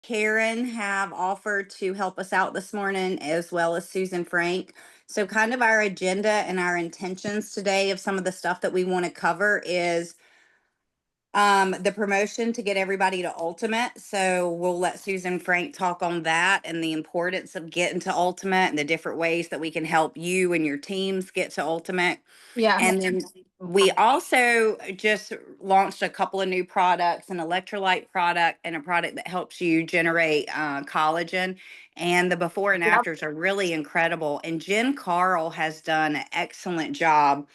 Karen have offered to help us out this morning, as well as Susan Frank. So, kind of our agenda and our intentions today of some of the stuff that we want to cover is the promotion to get everybody to Ultimate. So we'll let Susan Frank talk on that and the importance of getting to Ultimate and the different ways that we can help you and your teams get to Ultimate. Yeah. And then we also just launched a couple of new products, an electrolyte product and a product that helps you generate collagen. And the before and Yep. afters are really incredible. And Jen Carl has done an excellent job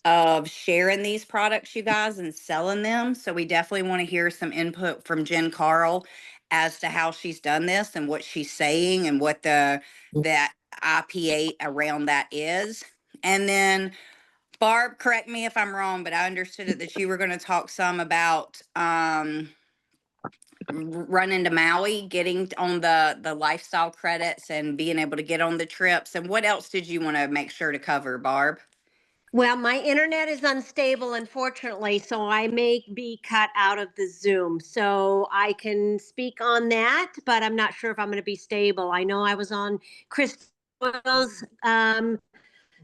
of sharing these products, you guys, and selling them. So we definitely want to hear some input from Jen Carl as to how she's done this and what she's saying and what that IPA around that is. And then Barb, correct me if I'm wrong, but I understood it that you were going to talk some about running to Maui, getting on the lifestyle credits and being able to get on the trips. And what else did you want to make sure to cover, Barb? Well, my internet is unstable, unfortunately, so I may be cut out of the Zoom. So I can speak on that, but I'm not sure if I'm going to be stable. I know I was on Chris Doyle's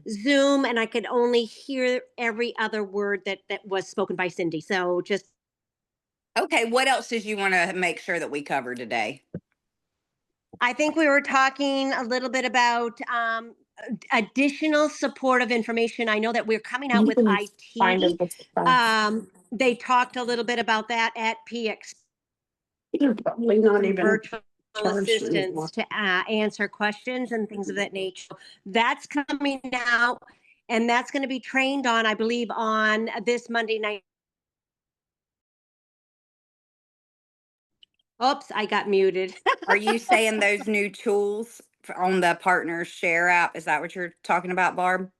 Zoom, and I could only hear every other word that was spoken by Cindy. So just Okay, what else did you want to make sure that we cover today? I think we were talking a little bit about additional supportive information. I know that we're coming out with IT. They talked a little bit about that at PX. You're probably not even virtual assistants to answer questions and things of that nature. That's coming out, and that's going to be trained on, I believe, on this Monday night. Oops, I got muted. Are you saying those new tools on the Partners Share app? Is that what you're talking about, Barb?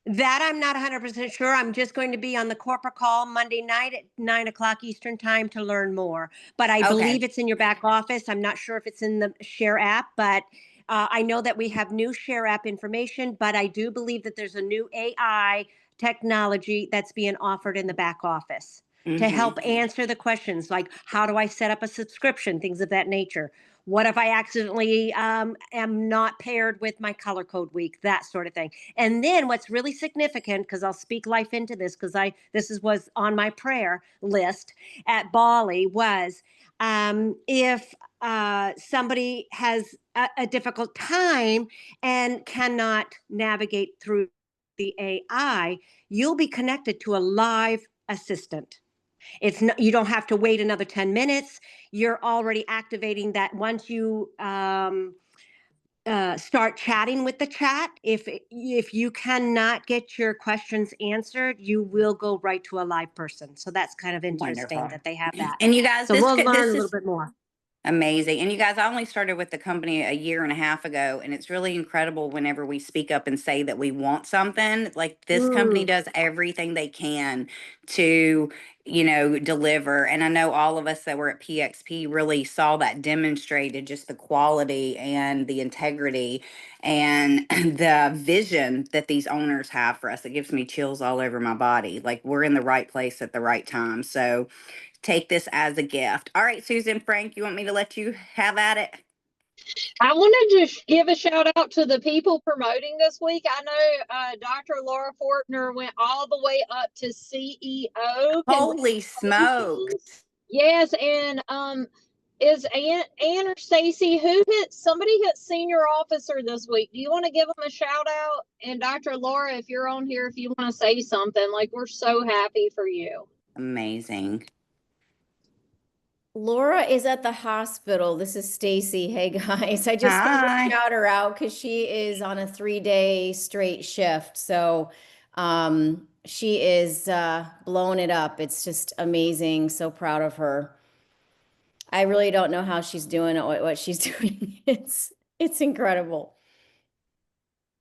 That I'm not 100% sure. I'm just going to be on the corporate call Monday night at 9 o'clock Eastern time to learn more. But I believe it's in your back office. I'm not sure if it's in the Share app, but I know that we have new Share app information, but I do believe that there's a new AI technology that's being offered in the back office to help answer the questions like, how do I set up a subscription, things of that nature. What if I accidentally am not paired with my color code week, that sort of thing. And then what's really significant, because I'll speak life into this, because this was on my prayer list at Bali, was if somebody has a difficult time and cannot navigate through the AI, you'll be connected to a live assistant. It's not, you don't have to wait another 10 minutes. You're already activating that once you start chatting with the chat. If you cannot get your questions answered, you will go right to a live person. So that's kind of interesting that they have that. And you guys, so we'll learn a little bit more. Amazing. And you guys, I only started with the company a year and a half ago, and it's really incredible whenever we speak up and say that we want something. Like this company does everything they can to, deliver. And I know all of us that were at PXP really saw that demonstrated, just the quality and the integrity and the vision that these owners have for us. It gives me chills all over my body. Like we're in the right place at the right time. So take this as a gift. All right, Susan Frank, you want me to let you have at it? I wanted to give a shout out to the people promoting this week. I know Dr. Laura Fortner went all the way up to CEO. Holy smokes. Yes, and is Ann or Stacy somebody hit senior officer this week? Do you want to give them a shout out? And Dr. Laura, if you're on here, if you want to say something, like we're so happy for you. Amazing. Laura is at the hospital. This is Stacy. Hey guys, I just wanted to shout her out because she is on a 3-day straight shift. So she is blowing it up. It's just amazing. So proud of her. I really don't know how she's doing it, what she's doing. It's incredible.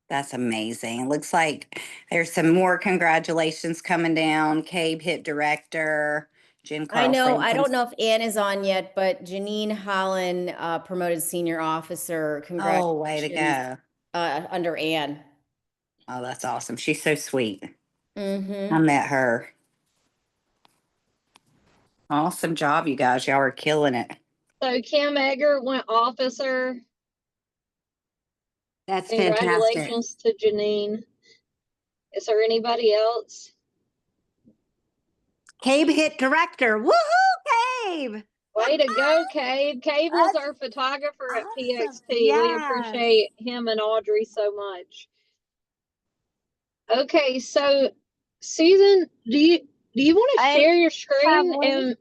That's amazing. Looks like there's some more congratulations coming down. Cabe hit director. Jen Carl. I know. I don't know if Ann is on yet, but Janine Holland promoted senior officer. Congratulations. Oh, way to go. Under Ann. Oh, that's awesome. She's so sweet. I Mm-hmm. met her. Awesome job, you guys. Y'all are killing it. So Kim Egger went officer. That's fantastic. Congratulations to Janine. Is there anybody else? Cabe hit director. Woohoo, Cabe! Way to go, Cabe. Cabe was our photographer at awesome. PXP. We Yes. appreciate him and Audrey so much. Okay, so Susan, do you want to share your screen and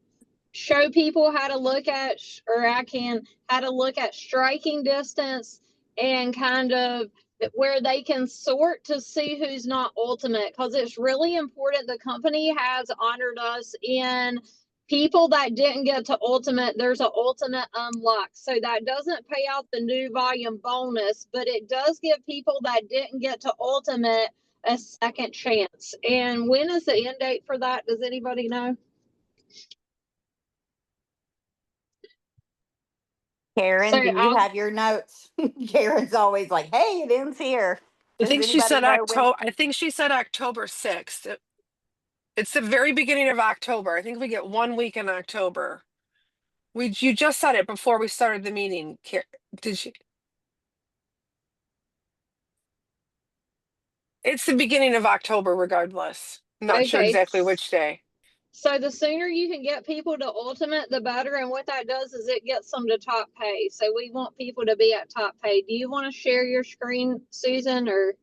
show people how to look at, how to look at striking distance and kind of where they can sort to see who's not ultimate? Because it's really important. The company has honored us in people that didn't get to ultimate. There's an ultimate unlock. So that doesn't pay out the new volume bonus, but it does give people that didn't get to ultimate a second chance. And when is the end date for that? Does anybody know? Karen, do you have your notes? Karen's always like, hey, it ends here. I think she said October. I think she said October 6th. It's the very beginning of October. I think we get 1 week in October. You just said it before we started the meeting. Did you? It's the beginning of October, regardless. I'm not sure exactly which day. So the sooner you can get people to ultimate, the better. And what that does is it gets them to top pay. So we want people to be at top pay. Do you want to share your screen, Susan, or?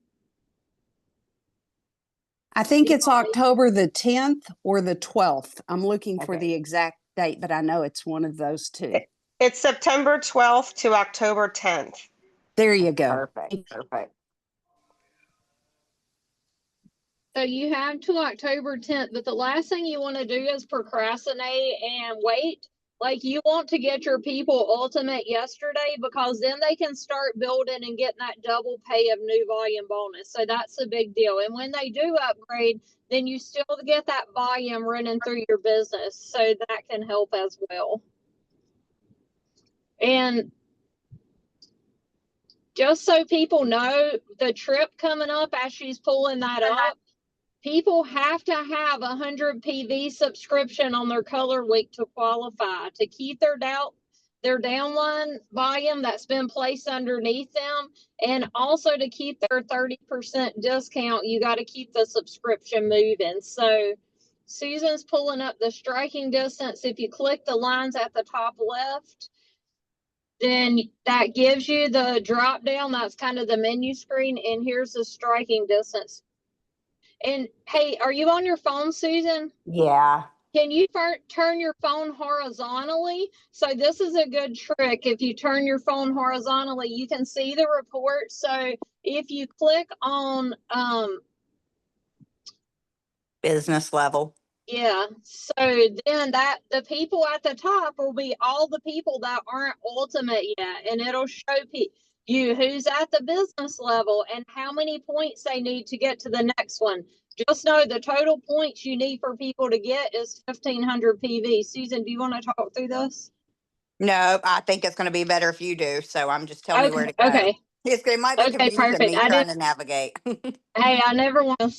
I think it's October the 10th or the 12th. I'm looking for the exact date, but I know it's one of those two. It's September 12th to October 10th. There you go. Perfect. So you have to October 10th, but the last thing you want to do is procrastinate and wait. Like, you want to get your people ultimate yesterday, because then they can start building and getting that double pay of new volume bonus. So that's a big deal. And when they do upgrade, then you still get that volume running through your business. So that can help as well. And just so people know, the trip coming up, as she's pulling that up, people have to have 100 PV subscription on their color week to qualify, to keep their downline volume that's been placed underneath them, and also to keep their 30% discount. You got to keep the subscription moving. So Susan's pulling up the striking distance. If you click the lines at the top left, then that gives you the drop down. That's kind of the menu screen. And here's the striking distance. And hey, are you on your phone, Susan? Yeah. Can you turn your phone horizontally? So this is a good trick. If you turn your phone horizontally, you can see the report. So if you click on business level. Yeah, so then the people at the top will be all the people that aren't ultimate yet, and it'll show you who's at the business level and how many points they need to get to the next one. Just know the total points you need for people to get is 1,500 PV. Susan, do you want to talk through this? No, I think it's going to be better if you do. So I'm just telling you where to go. Okay. It might be confusing perfect. me trying to navigate. Hey, I never want to.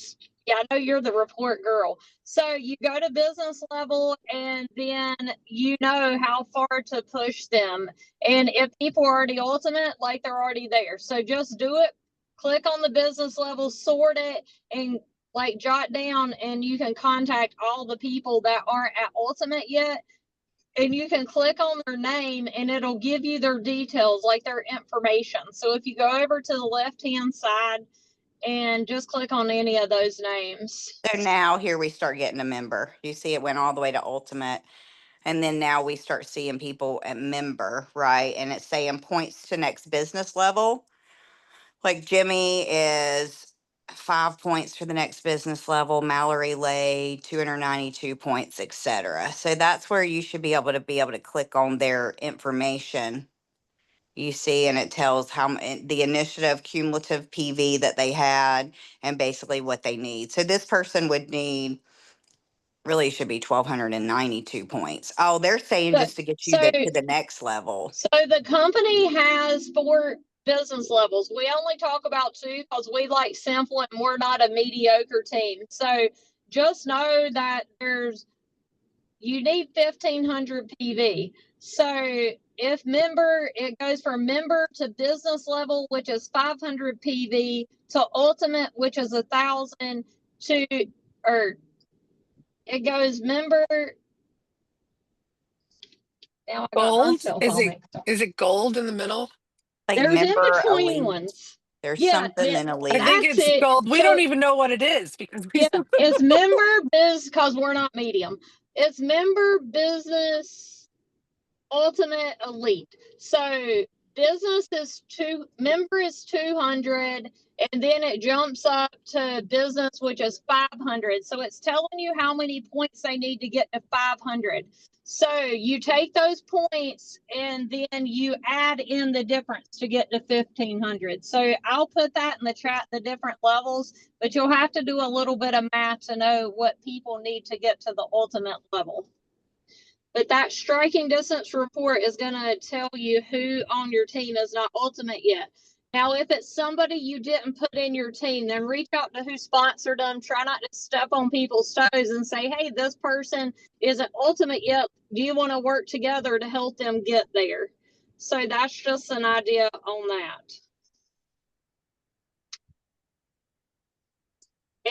Yeah, I know you're the report girl. So you go to business level, and then you know how far to push them. And if people are already ultimate, like, they're already there. So just do it. Click on the business level, sort it, and like jot down, and you can contact all the people that aren't at ultimate yet. And you can click on their name, and it'll give you their details, like their information. So if you go over to the left-hand side and just click on any of those names. So now here we start getting a member. You see it went all the way to ultimate. And then now we start seeing people at member, right? And it's saying points to next business level. Like Jimmy is 5 points for the next business level, Mallory Lay 292 points, etc. So that's where you should be able to click on their information. You see, and it tells how the initiative cumulative PV that they had and basically what they need. So this person would need, really should be 1,292 points. Oh, they're saying just to get you to the next level. So the company has 4 business levels. We only talk about 2 because we like simple and we're not a mediocre team. So just know that you need 1,500 PV. So if member, it goes from member to business level, which is 500 PV, to ultimate, which is 1,000, to, or it goes member. Now I got Gold? myself Is all it mixed up. is it gold in the middle? Like There's in member between elite. ones. There's Yeah, something in I elite. think that's it's it. gold. We So- don't even know what it is because we Yeah, it's member biz, because we're not medium. It's member business ultimate elite. So business is member is 200, and then it jumps up to business, which is 500. So it's telling you how many points they need to get to 500. So you take those points and then you add in the difference to get to 1,500. So I'll put that in the chat, the different levels, but you'll have to do a little bit of math to know what people need to get to the ultimate level. But that striking distance report is going to tell you who on your team is not ultimate yet. Now, if it's somebody you didn't put in your team, then reach out to who sponsored them. Try not to step on people's toes and say, hey, this person isn't ultimate yet. Do you want to work together to help them get there? So that's just an idea on that.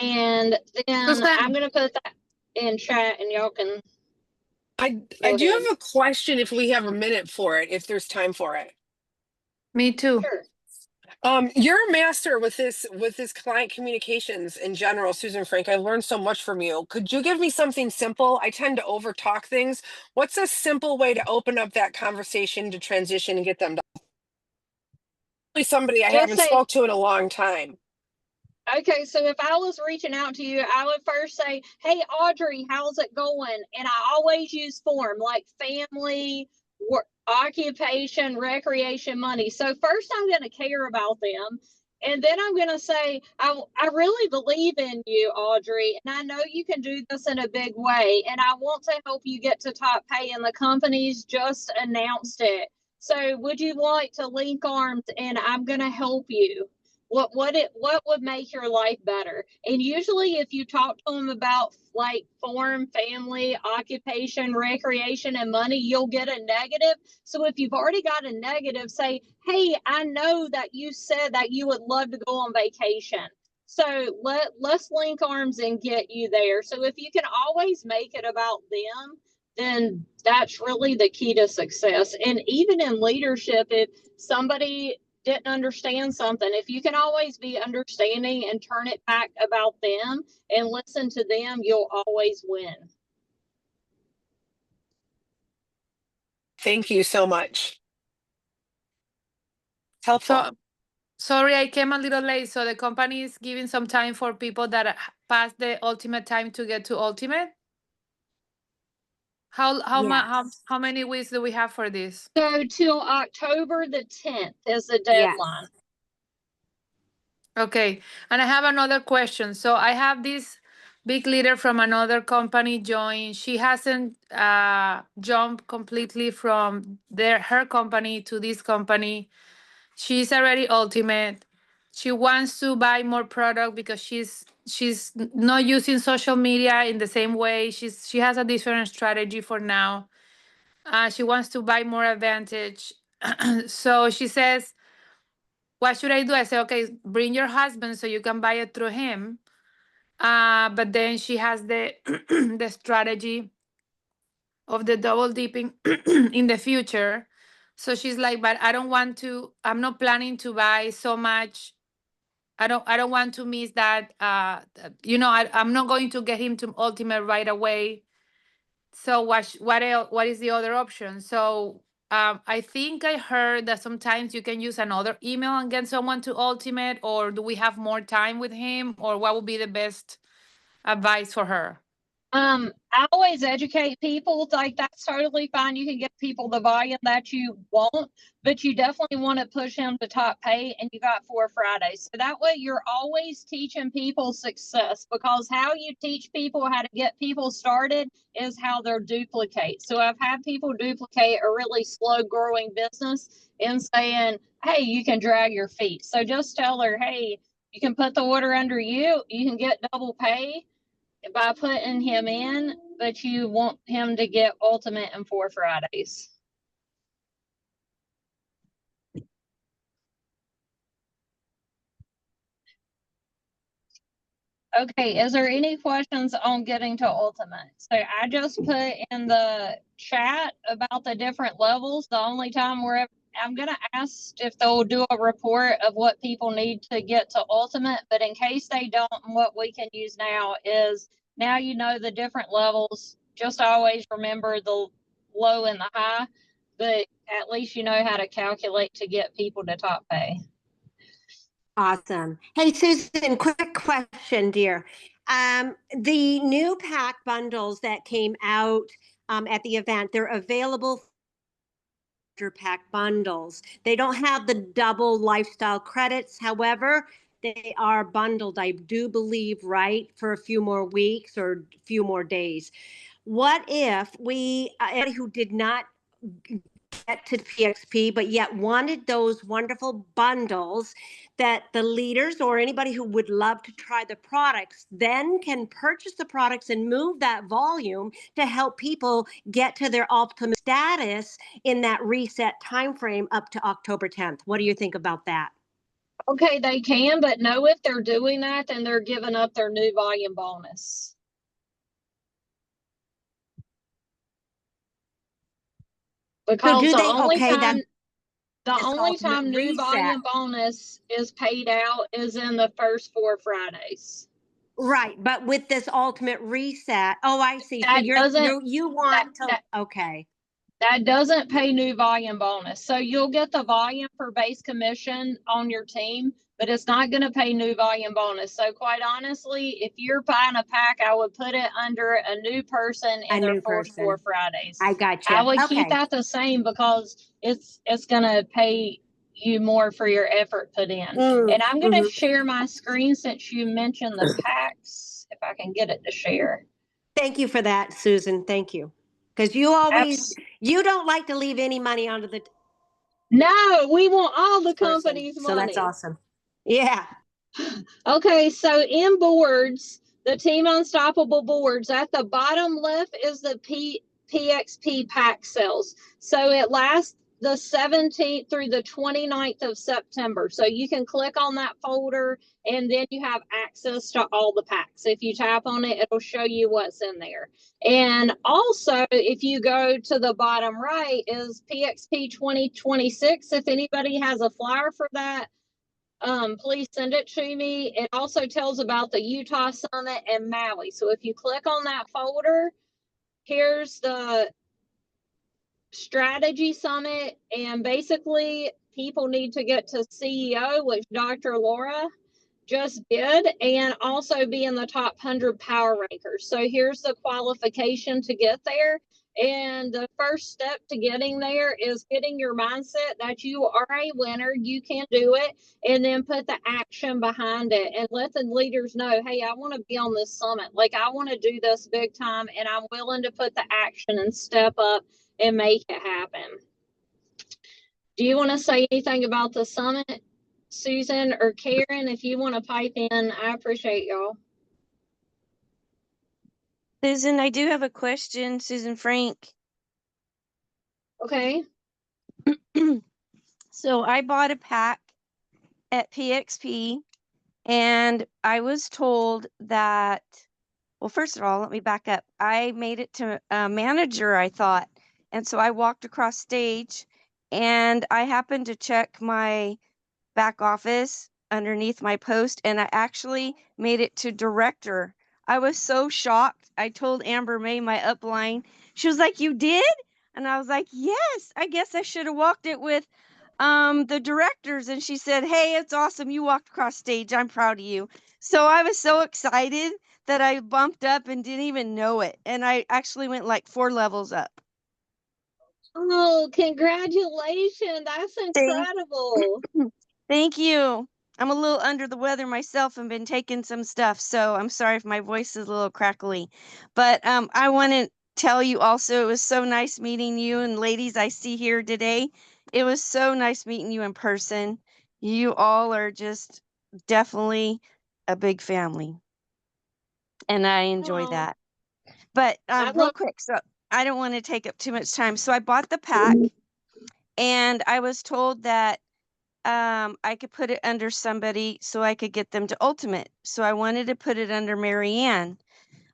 And then I'm going to put that in chat and y'all can. I do have a question if we have a minute for it, if there's time for it. Me too. Sure. You're a master with this client communications in general, Susan Frank. I learned so much from you. Could you give me something simple? I tend to over talk things. What's a simple way to open up that conversation to transition and get them to somebody I haven't spoke to in a long time? Okay, so if I was reaching out to you, I would first say, hey, Audrey, how's it going? And I always use form like family, work, occupation, recreation, money. So first I'm going to care about them. And then I'm going to say, I really believe in you, Audrey, and I know you can do this in a big way. And I want to help you get to top pay, and the company's just announced it. So would you like to link arms, and I'm going to help you? What would make your life better? And usually if you talk to them about like form, family, occupation, recreation, and money, you'll get a negative. So if you've already got a negative, say, hey, I know that you said that you would love to go on vacation. So let's link arms and get you there. So if you can always make it about them, then that's really the key to success. And even in leadership, if somebody didn't understand something, if you can always be understanding and turn it back about them and listen to them, you'll always win. Thank you so much. Helpful. So, sorry, I came a little late. So the company is giving some time for people that pass the ultimate time to get to ultimate. How many weeks do we have for this? So till October the 10th is the deadline. Yes. Okay, and I have another question. So I have this big leader from another company join. She hasn't jumped completely from her company to this company. She's already ultimate. She wants to buy more product because she's not using social media in the same way. She has a different strategy for now. She wants to buy more advantage. So she says, what should I do? I say, okay, bring your husband so you can buy it through him. But then she has the the strategy of the double dipping in the future. So she's like, but I don't want to, I'm not planning to buy so much. I don't want to miss that. I'm not going to get him to ultimate right away. So what else, what is the other option? So I think I heard that sometimes you can use another email and get someone to ultimate, or do we have more time with him, or what would be the best advice for her? I always educate people, like that's totally fine. You can get people the volume that you want, but you definitely want to push them to top pay, and you got 4 Fridays. So that way you're always teaching people success, because how you teach people how to get people started is how they're duplicate. So I've had people duplicate a really slow growing business and saying, hey, you can drag your feet. So just tell her, hey, you can put the order under you can get double pay by putting him in, but you want him to get ultimate in 4 Fridays. Okay, is there any questions on getting to Ultimate? So I just put in the chat about the different levels. The only time I'm gonna ask if they'll do a report of what people need to get to Ultimate, but in case they don't, what we can use now is, now you know the different levels. Just always remember the low and the high, but at least you know how to calculate to get people to top pay. Awesome. Hey, Susan, quick question, dear. The new pack bundles that came out at the event, they're available for pack bundles. They don't have the double lifestyle credits. However, they are bundled, I do believe, right, for a few more weeks or a few more days. What if we, anybody who did not get to PXP, but yet wanted those wonderful bundles, that the leaders or anybody who would love to try the products then can purchase the products and move that volume to help people get to their optimum status in that reset time frame up to October 10th. What do you think about that? Okay, they can, but know if they're doing that, then they're giving up their new volume bonus. Because the only time new volume bonus is paid out is in the first 4 Fridays. Right, but with this ultimate reset, oh, I see. So you want to, okay. That doesn't pay new volume bonus. So you'll get the volume for base commission on your team, but it's not going to pay new volume bonus. So quite honestly, if you're buying a pack, I would put it under a new person in their first 4 Fridays. I got you. I would keep that the same because it's going to pay you more for your effort put in. And I'm going to share my screen since you mentioned the packs, if I can get it to share. Thank you for that, Susan. Thank you. Because you don't like to leave any money under the. No, we want all the company's money. So that's awesome. Yeah. Okay, so in boards, the Team Unstoppable boards, at the bottom left is the PXP pack sales. So it lasts the 17th through the 29th of September. So you can click on that folder and then you have access to all the packs. If you tap on it, it'll show you what's in there. And also, if you go to the bottom right is PXP 2026. If anybody has a flyer for that, please send it to me. It also tells about the Utah Summit and Maui. So if you click on that folder, here's the strategy summit, and basically people need to get to CEO, which Dr. Laura just did, and also be in the top 100 power rankers. So here's the qualification to get there. And the first step to getting there is getting your mindset that you are a winner, you can do it, and then put the action behind it and let the leaders know, hey, I want to be on this summit. Like, I want to do this big time, and I'm willing to put the action and step up and make it happen. Do you want to say anything about the summit, Susan or Karen? If you want to pipe in, I appreciate y'all. Susan, I do have a question, Susan Frank. Okay. So I bought a pack at PXP and I was told that, well, first of all, let me back up. I made it to a manager, I thought. And so I walked across stage and I happened to check my back office underneath my post and I actually made it to director. I was so shocked. I told Amber May, my upline, she was like, you did? And I was like, yes, I guess I should have walked it with the directors. And she said, hey, it's awesome. You walked across stage. I'm proud of you. So I was so excited that I bumped up and didn't even know it. And I actually went like 4 levels up. Oh, congratulations. That's incredible. Thank you. I'm a little under the weather myself and been taking some stuff. So I'm sorry if my voice is a little crackly. But I want to tell you also, it was so nice meeting you and ladies I see here today. It was so nice meeting you in person. You all are just definitely a big family. And I enjoy that. But real quick, so I don't want to take up too much time. So I bought the pack and I was told that I could put it under somebody so I could get them to ultimate. So I wanted to put it under Mary Ann.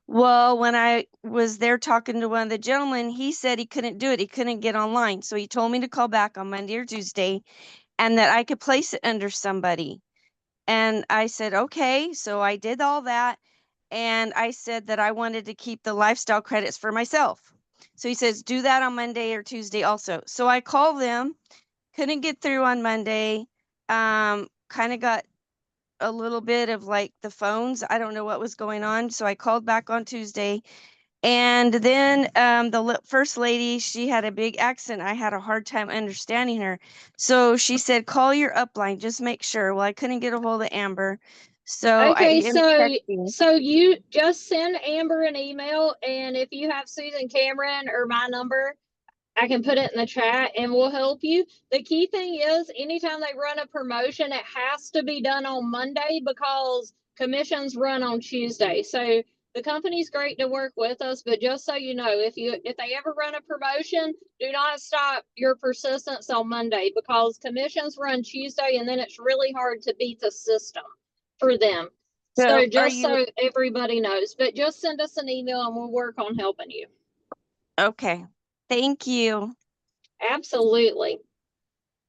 Well, when I was there talking to one of the gentlemen, he said he couldn't do it. He couldn't get online. So he told me to call back on Monday or Tuesday and that I could place it under somebody. And I said, okay. So I did all that. And I said that I wanted to keep the lifestyle credits for myself. So he says, do that on Monday or Tuesday also. So I called them, couldn't get through on Monday. Kind of got a little bit of like the phones. I don't know what was going on. So I called back on Tuesday. And then the first lady, she had a big accent. I had a hard time understanding her. So she said, call your upline, just make sure. Well, I couldn't get a hold of Amber. So Okay, I ended up so you just send Amber an email, and if you have Susan Cameron or my number, I can put it in the chat and we'll help you. The key thing is anytime they run a promotion, it has to be done on Monday because commissions run on Tuesday. So the company's great to work with us, but just so you know, if they ever run a promotion, do not stop your persistence on Monday because commissions run Tuesday and then it's really hard to beat the system for them. So just so everybody knows, but just send us an email and we'll work on helping you. Okay. Thank you. Absolutely.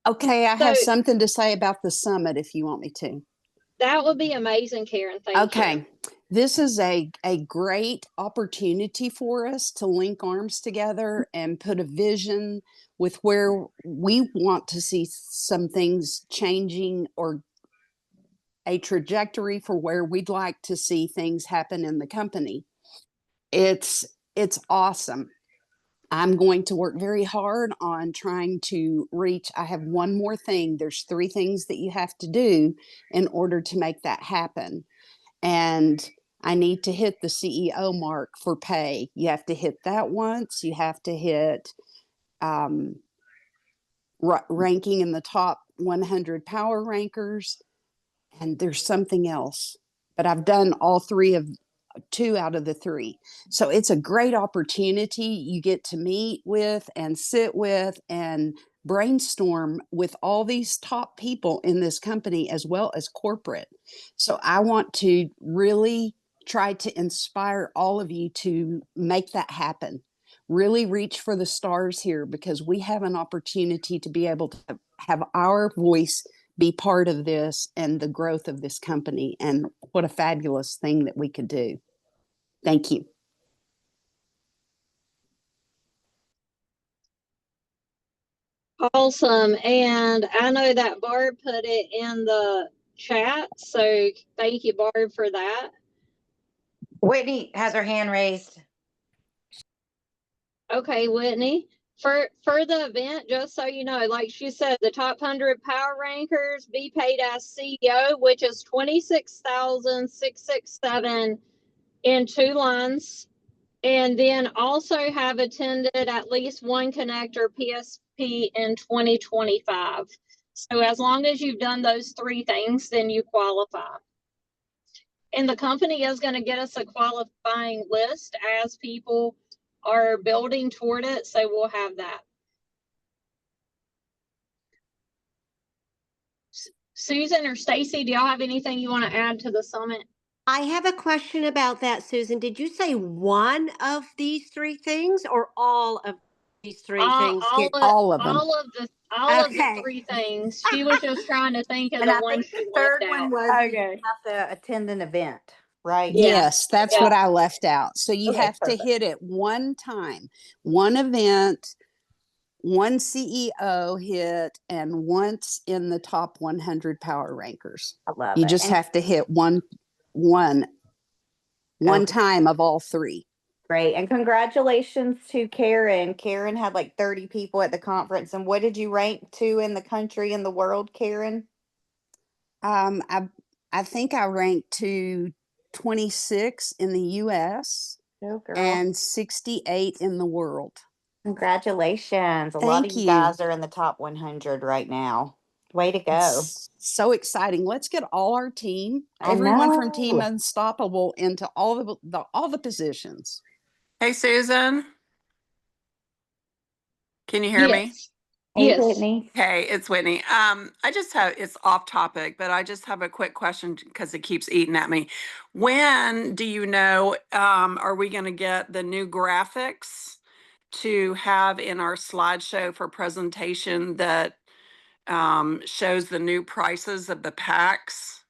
Okay, I have something to say about the summit if you want me to. That would be amazing, Karen. Thank you. Okay. This is a great opportunity for us to link arms together and put a vision with where we want to see some things changing or a trajectory for where we'd like to see things happen in the company. It's awesome. I'm going to work very hard on trying to reach. I have one more thing. There's 3 things that you have to do in order to make that happen. And I need to hit the CEO mark for pay. You have to hit that once. You have to hit ranking in the top 100 power rankers. And there's something else. But I've done all 2 out of the 3. So it's a great opportunity. You get to meet with and sit with and brainstorm with all these top people in this company as well as corporate. So I want to really try to inspire all of you to make that happen. Really reach for the stars here because we have an opportunity to be able to have our voice be part of this and the growth of this company. And what a fabulous thing that we could do. Thank you. Awesome. And I know that Barb put it in the chat. So thank you, Barb, for that. Whitney has her hand raised. Okay, Whitney. For the event, just so you know, like she said, the top 100 power rankers be paid as CEO, which is $26,667 in 2 lines. And then also have attended at least one connector PSP in 2025. So as long as you've done those 3 things, then you qualify. And the company is going to get us a qualifying list as people are building toward it. So we'll have that. Susan or Stacy, do y'all have anything you want to add to the summit? I have a question about that, Susan. Did you say one of these 3 things or all of these 3 things? All of them. All of the 3 things. She was just trying to think of the one she left out. Was you have to attend an event, right? Yes, that's what I left out. So you have to hit it one time, one event, one CEO hit, and once in the top 100 power rankers. I love you it. just have to hit one time of all 3. Great. And congratulations to Karen. Karen had like 30 people at the conference. And what did you rank to in the country and the world, Karen? I think I ranked to 26 in the US and 68 in the world. Congratulations. A lot of you guys are in the top 100 right now. Way to go. It's so exciting. Let's get all our team, everyone from Team Unstoppable into all the positions. Hey, Susan. Can you hear me? Hey, Yes. Whitney. Hey, it's Whitney. It's off topic, but I just have a quick question because it keeps eating at me. When do you know, are we going to get the new graphics to have in our slideshow for presentation that shows the new prices of the packs?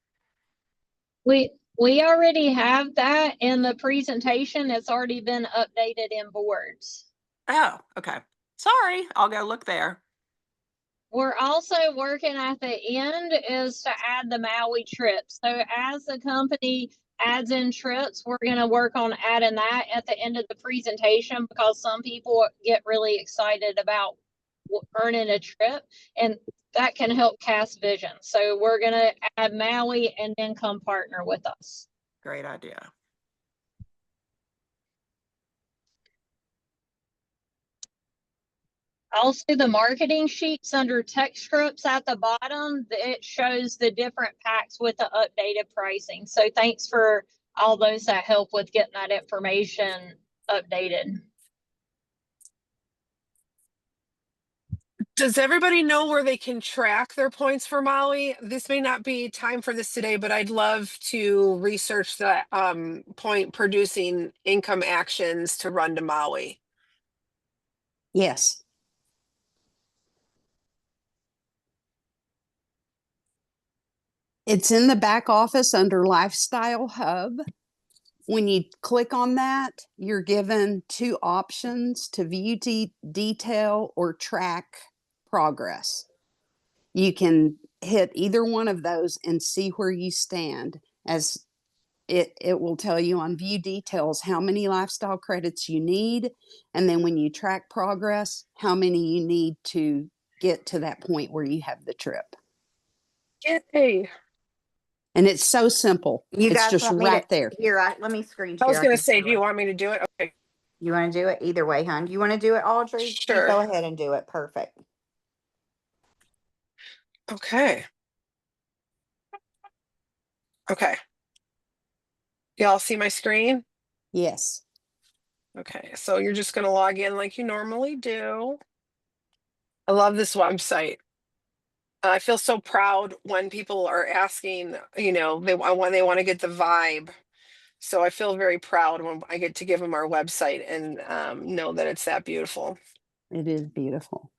We already have that in the presentation. It's already been updated in boards. Oh, okay. Sorry, I'll go look there. We're also working at the end is to add the Maui trips. So as the company adds in trips, we're going to work on adding that at the end of the presentation because some people get really excited about earning a trip, and that can help cast vision. So we're going to add Maui and then come partner with us. Great idea. Also, the marketing sheets under text scripts at the bottom, it shows the different packs with the updated pricing. So thanks for all those that help with getting that information updated. Does everybody know where they can track their points for Maui? This may not be time for this today, but I'd love to research the point producing income actions to run to Maui. Yes. It's in the back office under Lifestyle Hub. When you click on that, you're given two options to view detail or track progress. You can hit either one of those and see where you stand, as it will tell you on view details how many lifestyle credits you need, and then when you track progress, how many you need to get to that point where you have the trip. Yay. And it's so simple. You It's guys just want me right to, there. Here, let me screen I was share. going can to say, do do you it. want me to do it? Okay. You want to do it either way, hon? You want to do it, Audrey? You Sure. go ahead and do it. Perfect. Okay. Okay. Y'all see my screen? Yes. Okay, so you're just going to log in like you normally do. I love this website. I feel so proud when people are asking, you know, when they want to get the vibe. So I feel very proud when I get to give them our website and know that it's that beautiful. It is beautiful.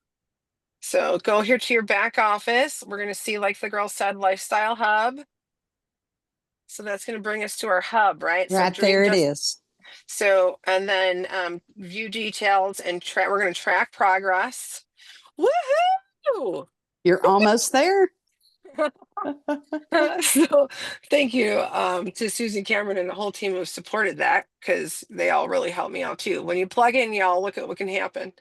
So go here to your back office. We're going to see, like the girl said, Lifestyle Hub. So that's going to bring us to our hub, right? Right So there it is. So, and then view details and we're going to track progress. Woohoo! You're almost there. So thank you to Susie Cameron and the whole team who supported that, because they all really helped me out too. When you plug in, y'all, look at what can happen.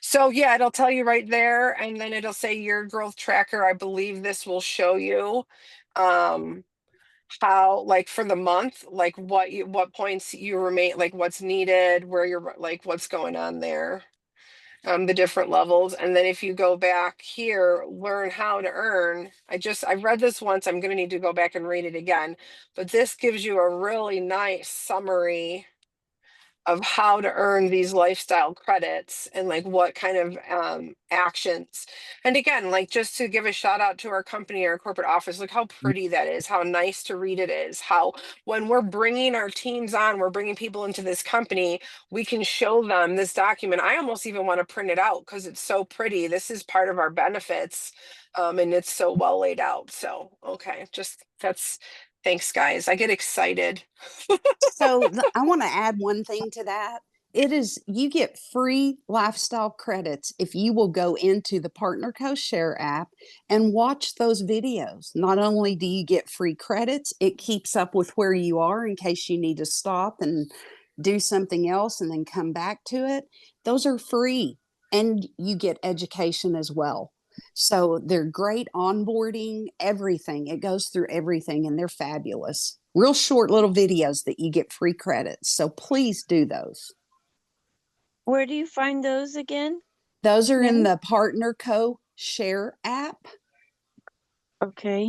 So yeah, it'll tell you right there, and then it'll say your growth tracker. I believe this will show you how, like, for the month, like what points you remain, like what's needed, where you're, like what's going on there, the different levels. And then if you go back here, learn how to earn. I read this once. I'm going to need to go back and read it again, but this gives you a really nice summary of how to earn these lifestyle credits and like what kind of actions. And again, like, just to give a shout out to our company, our corporate office, look how pretty that is, how nice to read it is, how when we're bringing our teams on, we're bringing people into this company, we can show them this document. I almost even want to print it out because it's so pretty. This is part of our benefits, and it's so well laid out. So, okay, thanks guys. I get excited. So I want to add one thing to that. You get free lifestyle credits if you will go into the PartnerCo Share app and watch those videos. Not only do you get free credits, it keeps up with where you are in case you need to stop and do something else and then come back to it. Those are free, and you get education as well. So they're great onboarding, everything. It goes through everything, and they're fabulous. Real short little videos that you get free credits. So please do those. Where do you find those again? Those are in the PartnerCo Share app. Okay.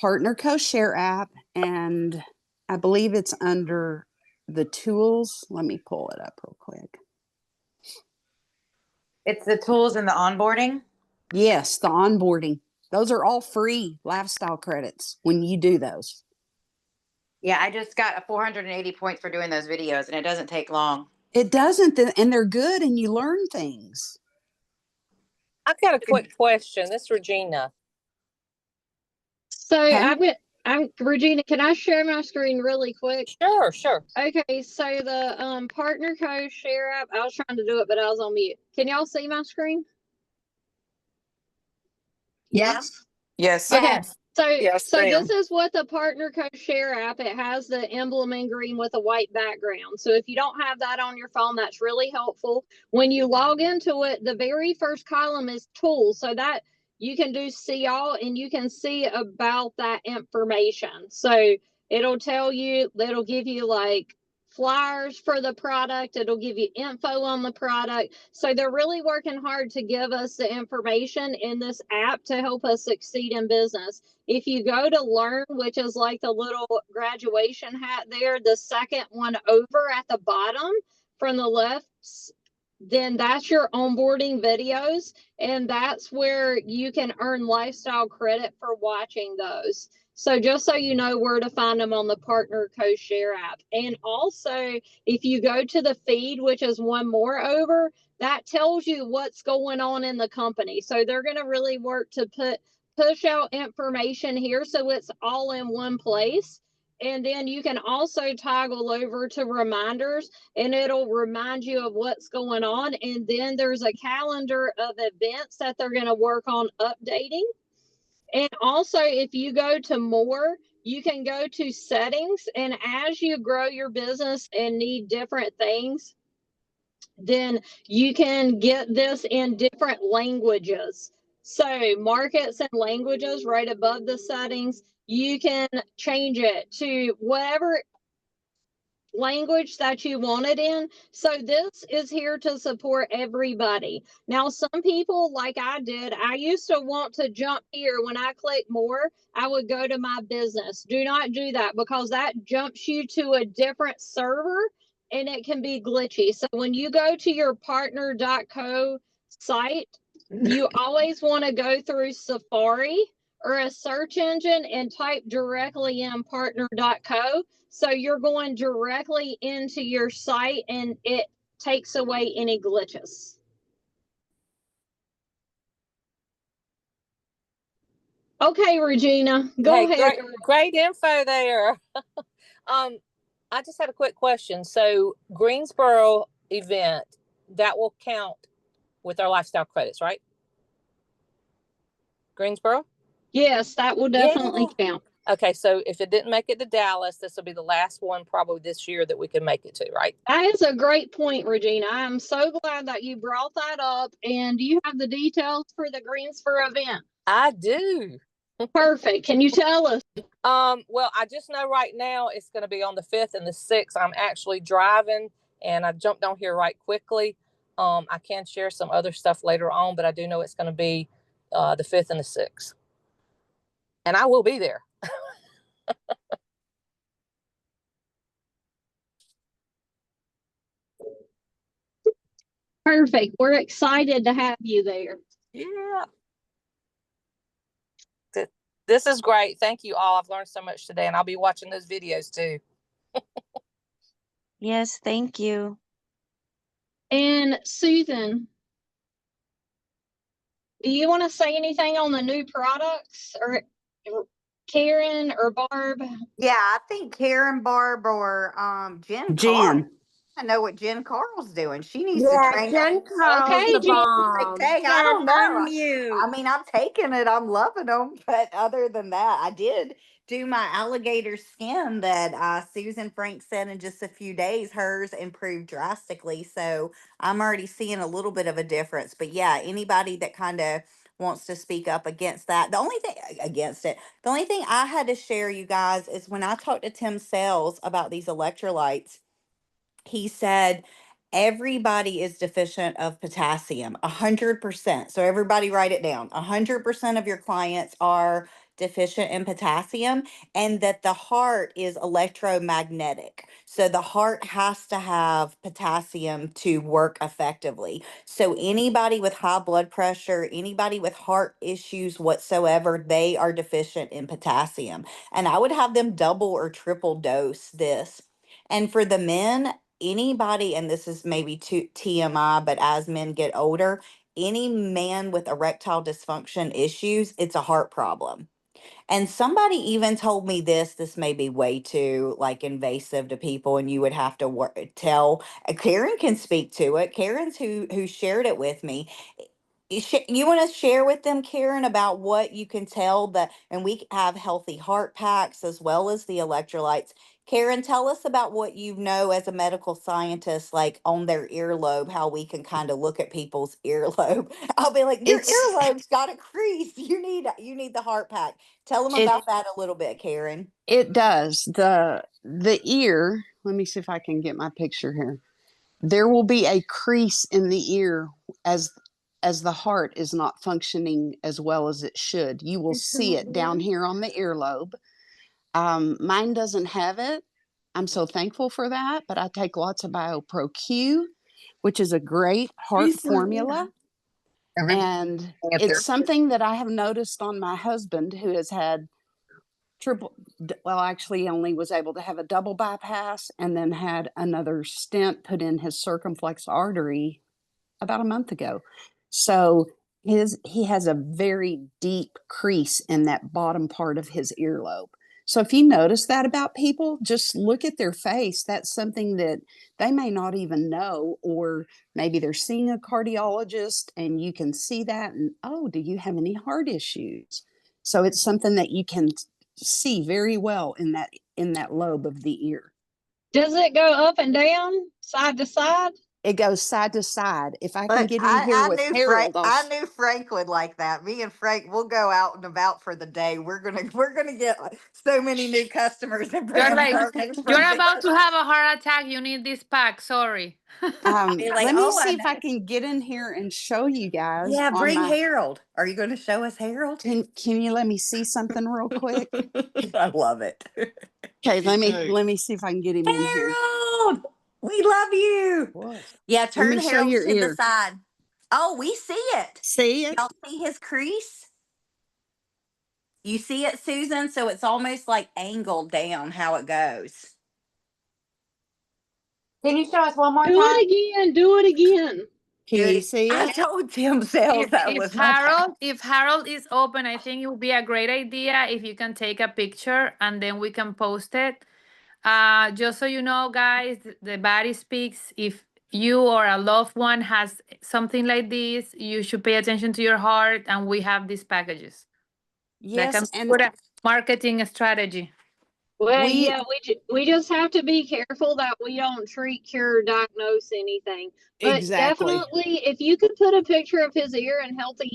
PartnerCo Share app, and I believe it's under the tools. Let me pull it up real quick. It's the tools and the onboarding. Yes, the onboarding. Those are all free lifestyle credits when you do those. Yeah, I just got a 480 points for doing those videos, and it doesn't take long. It doesn't, and they're good, and you learn things. I've got a quick question. This is Regina. So Okay. I'm Regina, can I share my screen really quick? Sure, sure. Okay, so the partner code share app, I was trying to do it, but I was on mute. Can y'all see my screen? Yes. Yes. Okay. Yes. So, Yes, so ma'am. this is what the partner code share app, it has the emblem in green with a white background. So if you don't have that on your phone, that's really helpful. When you log into it, the very first column is tools. So that you can do see all and you can see about that information. So it'll tell you, it'll give you like flyers for the product. It'll give you info on the product. So they're really working hard to give us the information in this app to help us succeed in business. If you go to learn, which is like the little graduation hat there, the second one over at the bottom from the left, then that's your onboarding videos. And that's where you can earn lifestyle credit for watching those. So just so you know where to find them on the Partner Co-Share app. And also, if you go to the feed, which is one more over, that tells you what's going on in the company. So they're going to really work to push out information here so it's all in one place. And then you can also toggle over to reminders and it'll remind you of what's going on. And then there's a calendar of events that they're going to work on updating. And also, if you go to more, you can go to settings. And as you grow your business and need different things, then you can get this in different languages. So markets and languages right above the settings, you can change it to whatever language that you want it in. So this is here to support everybody. Now, some people, like I did, I used to want to jump here. When I click more, I would go to my business. Do not do that because that jumps you to a different server and it can be glitchy. So when you go to your partner.co site, you always want to go through Safari or a search engine and type directly in partner.co. So you're going directly into your site and it takes away any glitches. Okay, Regina, go ahead. Great info there. I just had a quick question. So Greensboro event, that will count with our lifestyle credits, right? Greensboro? Yes, that will definitely count. Okay, so if it didn't make it to Dallas, this will be the last one probably this year that we can make it to, right? That is a great point, Regina. I'm so glad that you brought that up. And do you have the details for the Greensboro event? I do. Perfect. Can you tell us? Well, I just know right now it's going to be on the 5th and the 6th. I'm actually driving and I jumped on here right quickly. I can share some other stuff later on, but I do know it's going to be the 5th and the 6th. And I will be there. Perfect. We're excited to have you there. Yeah. This is great. Thank you all. I've learned so much today and I'll be watching those videos too. Yes, thank you. And Susan, do you want to say anything on the new products or Karen or Barb? Yeah, I think Karen, Barb, or Jen. Carl. I know what Jen Carl's doing. She needs to train. Jen Carl's Okay, the Jen. bomb. Dang, I Jen, don't know. unmute. I mean, I'm taking it. I'm loving them. But other than that, I did do my alligator skin that Susan Frank said in just a few days, hers improved drastically. So I'm already seeing a little bit of a difference. But yeah, anybody that kind of wants to speak up against that, the only thing I had to share, you guys, is when I talked to Tim Sales about these electrolytes, he said everybody is deficient of potassium, 100%. So everybody write it down. 100% of your clients are deficient in potassium, and that the heart is electromagnetic. So the heart has to have potassium to work effectively. So anybody with high blood pressure, anybody with heart issues whatsoever, they are deficient in potassium. And I would have them double or triple dose this. And for the men, anybody, and this is maybe too TMI, but as men get older, any man with erectile dysfunction issues, it's a heart problem. And somebody even told me this may be way too like invasive to people, and you would have to tell. Karen can speak to it. Karen's who shared it with me. You want to share with them, Karen, about what you can tell that, and we have healthy heart packs as well as the electrolytes. Karen, tell us about what you know as a medical scientist, like on their earlobe, how we can kind of look at people's earlobe. I'll be like, your earlobe's got a crease. You need the heart pack. Tell them about that a little bit, Karen. It does. The ear, let me see if I can get my picture here. There will be a crease in the ear as the heart is not functioning as well as it should. You will see it down here on the earlobe. Mine doesn't have it. I'm so thankful for that, but I take lots of BioPro-Q, which is a great heart formula. And it's something that I have noticed on my husband, who has had actually only was able to have a double bypass and then had another stent put in his circumflex artery about a month ago. So he has a very deep crease in that bottom part of his earlobe. So if you notice that about people, just look at their face. That's something that they may not even know, or maybe they're seeing a cardiologist and you can see that and, oh, do you have any heart issues? So it's something that you can see very well in that lobe of the ear. Does it go up and down, side to side? It goes side to side. If I can get in here with Harold, I knew Frank would like that. Me and Frank, we'll go out and about for the day. We're gonna get so many new customers. And You're about to have a heart attack. You need this pack. Sorry. Let me see if I can get in here and show you guys. Yeah, bring Harold. Are you going to show us Harold? Can you let me see something real quick? I love it. Okay, let me see if I can get him in here. Harold, we love you. What? Yeah, turn Harold to the side. Oh, we see it. See it? Y'all see his crease? You see it, Susan? So it's almost like angled down how it goes. Can you show us one more time? Do it again. Can you see it? I told Tim Sales if Harold is open, I think it would be a great idea if you can take a picture and then we can post it. Just so you know, guys, the body speaks. If you or a loved one has something like this, you should pay attention to your heart, and we have these packages. Yes, and put a marketing strategy. Well, we just have to be careful that we don't treat, cure, diagnose anything. But definitely, if you could put a picture of his ear and healthy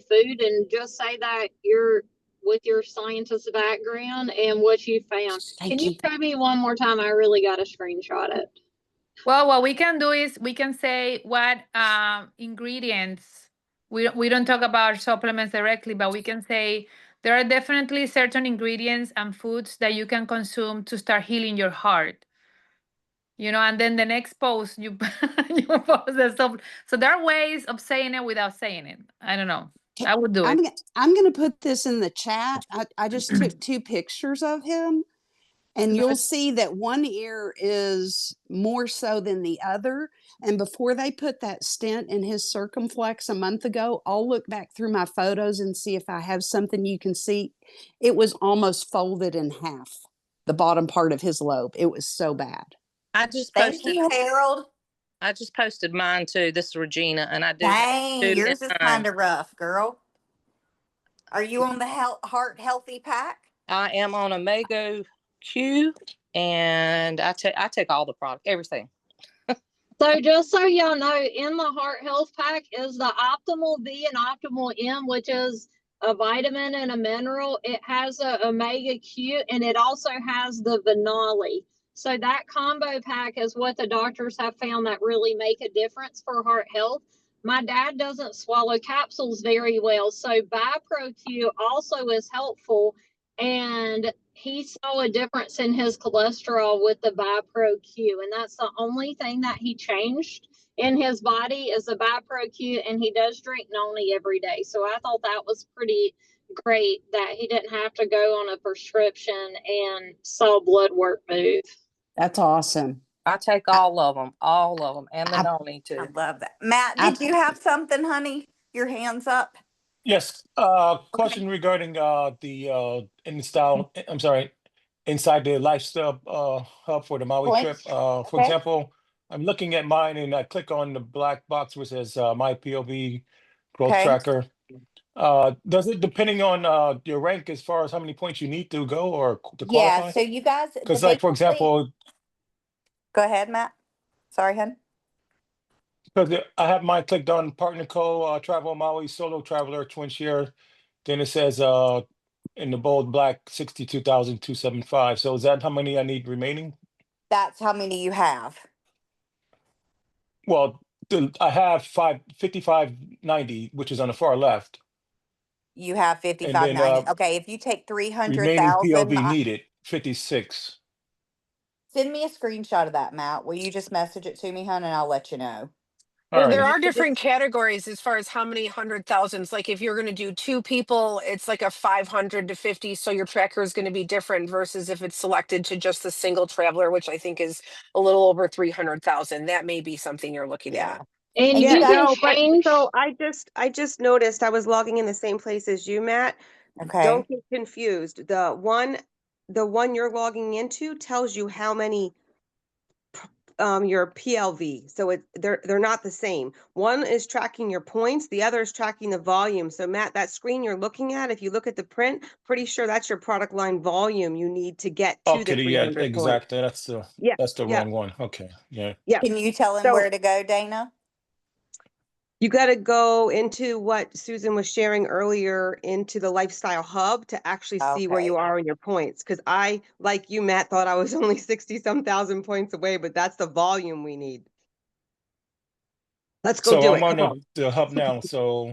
food, and just say that you're with your scientist background and what you found. Can you try me one more time? I really got to screenshot it. Well, what we can do is we can say what ingredients. We don't talk about supplements directly, but we can say there are definitely certain ingredients and foods that you can consume to start healing your heart. And then the next post you post the stuff. So there are ways of saying it without saying it. I don't know. I would do it. I'm going to put this in the chat. I just took 2 pictures of him, and you'll see that one ear is more so than the other. And before they put that stent in his circumflex a month ago, I'll look back through my photos and see if I have something you can see. It was almost folded in half, the bottom part of his lobe. It was so bad. Thank you, Harold. I just posted mine too. This is Regina, and I do. Dang, yours is kind of rough, girl. Are you on the Heart Healthy Pack? I am on Omega Q, and I take all the product, everything. So just so y'all know, in the Heart Health Pack is the Optimal V and Optimal M, which is a vitamin and a mineral. It has a Omega Q, and it also has the Venali. So that combo pack is what the doctors have found that really make a difference for heart health. My dad doesn't swallow capsules very well, so BiPro-Q also is helpful, and he saw a difference in his cholesterol with the BiPro-Q, and that's the only thing that he changed in his body is the BiPro-Q, and he does drink noni every day. So I thought that was pretty great that he didn't have to go on a prescription and saw blood work move. That's awesome. I take all of them, and the noni I too. love that. Matt, did you have something, honey? Your hands up. Yes, question regarding the inside the lifestyle hub for the Maui trip. For Okay. example, I'm looking at mine and I click on the black box which says my POV growth Okay. tracker. Does it, depending on your rank as far as how many points you need to go or to Yeah, qualify? so you guys, Because like, for basically, example, go ahead, Matt. Sorry, hun. because I have mine clicked on Partner Co, Travel Maui, Solo Traveler, Twin Share. Then it says in the bold black 62,275. So is that how many I need remaining? That's how many you have. Well, I have 5590, which is on the far left. You have And 5590. then Okay, if you take remaining 300,000, POV needed 56. send me a screenshot of that, Matt. Will you just message it to me, hun, and I'll let you know. All There right. are different categories as far as how many 100,000s. Like if you're going to do 2 people, it's like a 500 to 50. So your tracker is going to be different versus if it's selected to just the single traveler, which I think is a little over 300,000. That may be something you're looking at. And Yeah, you can no, but change. so I just noticed I was logging in the same place as you, Matt. Okay. Don't get confused. The one you're logging into tells you how many your PLV. So they're not the same. One is tracking your points, the other is tracking the volume. So Matt, that screen you're looking at, if you look at the print, pretty sure that's your product line volume you need to get to Okay, the yeah, 300 points. exactly. Yeah, That's the yeah, wrong one. Okay, yeah. yeah. Can you tell him So where to go, Dana? you got to go into what Susan was sharing earlier into the lifestyle hub to actually see where you Okay. are in your points. Because I, like you, Matt, thought I was only 60-some thousand points away, but that's the volume we need. Let's go So do I'm it. on Come on. the hub now. So